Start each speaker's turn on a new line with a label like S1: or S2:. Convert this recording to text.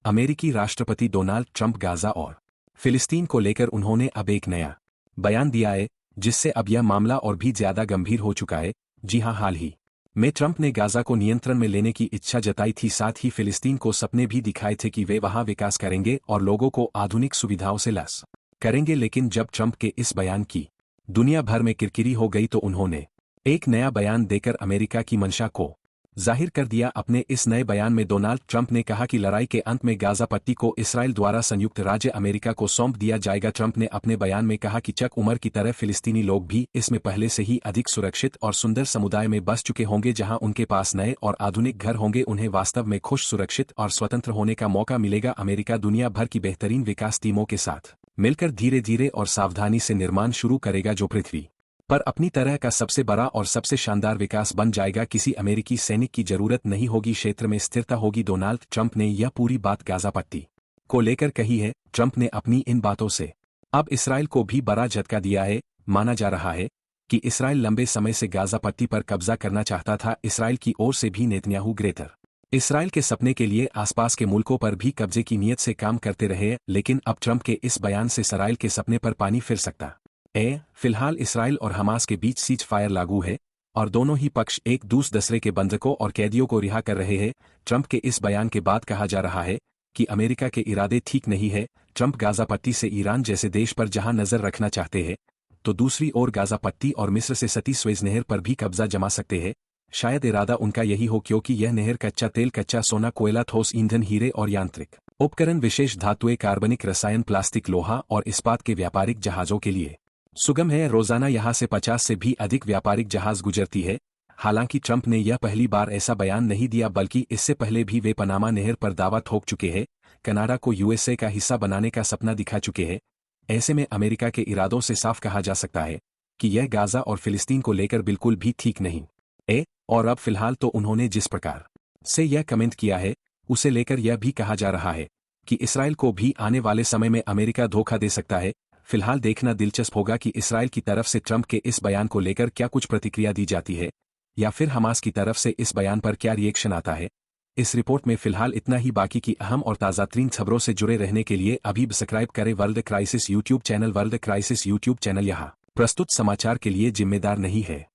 S1: अमेरिकी राष्ट्रपति Donald Trump Gaza और फिलिस्तीन को लेकर उन्होंने अब एक नया बयान दिया है, जिससे अब यह मामला और भी ज्यादा गंभीर हो चुका है। जी हां, हाल ही में ट्रंप ने गाजा को नियंत्रण में लेने की इच्छा जताई थी, साथ ही फिलिस्तीन को सपने भी दिखाए थे कि वे वहां विकास करेंगे और लोगों को आधुनिक सुविधाओं से लैस करेंगे। लेकिन जब ट्रंप के इस बयान की दुनिया भर में किरकिरी हो गई तो उन्होंने एक नया बयान देकर अमेरिका की मंशा को जाहिर कर दिया। अपने इस नए बयान में डोनाल्ड ट्रंप ने कहा कि लड़ाई के अंत में गाजा पट्टी को इसराइल द्वारा संयुक्त राज्य अमेरिका को सौंप दिया जाएगा। ट्रंप ने अपने बयान में कहा कि चक उमर की तरह फिलिस्तीनी लोग भी इसमें पहले से ही अधिक सुरक्षित और सुंदर समुदाय में बस चुके होंगे, जहां उनके पास नए और आधुनिक घर होंगे। उन्हें वास्तव में खुश, सुरक्षित और स्वतंत्र होने का मौका मिलेगा। अमेरिका दुनिया भर की बेहतरीन विकास टीमों के साथ मिलकर धीरे धीरे और सावधानी से निर्माण शुरू करेगा, जो पृथ्वी पर अपनी तरह का सबसे बड़ा और सबसे शानदार विकास बन जाएगा। किसी अमेरिकी सैनिक की जरूरत नहीं होगी, क्षेत्र में स्थिरता होगी। डोनाल्ड ट्रंप ने यह पूरी बात गाजा पट्टी को लेकर कही है। ट्रंप ने अपनी इन बातों से अब इसराइल को भी बड़ा झटका दिया है। माना जा रहा है कि इसराइल लंबे समय से गाजा पट्टी पर कब्जा करना चाहता था। इसराइल की ओर से भी नेतन्याहू ग्रेटर इसराइल के सपने के लिए आसपास के मुल्कों पर भी कब्जे की नीयत से काम करते रहे, लेकिन अब ट्रंप के इस बयान से इसराइल के सपने पर पानी फिर सकता फिलहाल इसराइल और हमास के बीच सीज फायर लागू है और दोनों ही पक्ष एक दूसरे के बंधकों और कैदियों को रिहा कर रहे हैं। ट्रंप के इस बयान के बाद कहा जा रहा है कि अमेरिका के इरादे ठीक नहीं है। ट्रंप गाजा पट्टी से ईरान जैसे देश पर जहां नजर रखना चाहते हैं, तो दूसरी ओर गाजा पट्टी और मिस्र से सटी स्वेज नहर पर भी कब्जा जमा सकते हैं। शायद इरादा उनका यही हो, क्योंकि यह नहर कच्चा तेल, कच्चा सोना, कोयला, ठोस ईंधन, हीरे और यांत्रिक उपकरण, विशेष धातुएं, कार्बनिक रसायन, प्लास्टिक, लोहा और इस्पात के व्यापारिक जहाजों के लिए सुगम है। रोजाना यहां से 50 से भी अधिक व्यापारिक जहाज गुजरती है। हालांकि ट्रंप ने यह पहली बार ऐसा बयान नहीं दिया, बल्कि इससे पहले भी वे पनामा नहर पर दावा ठोक चुके हैं। कनाडा को यूएसए का हिस्सा बनाने का सपना दिखा चुके हैं। ऐसे में अमेरिका के इरादों से साफ कहा जा सकता है कि यह गाजा और फिलिस्तीन को लेकर बिल्कुल भी ठीक नहीं और अब फिलहाल तो उन्होंने जिस प्रकार से यह कमेंट किया है, उसे लेकर यह भी कहा जा रहा है कि इसराइल को भी आने वाले समय में अमेरिका धोखा दे सकता है। फिलहाल देखना दिलचस्प होगा कि इसराइल की तरफ से ट्रंप के इस बयान को लेकर क्या कुछ प्रतिक्रिया दी जाती है, या फिर हमास की तरफ से इस बयान पर क्या रिएक्शन आता है। इस रिपोर्ट में फिलहाल इतना ही। बाकी की अहम और ताज़ातरीन खबरों से जुड़े रहने के लिए अभी सब्सक्राइब करें world crisis YouTube channel. World crisis YouTube channel यहाँ प्रस्तुत समाचार के लिए जिम्मेदार नहीं है।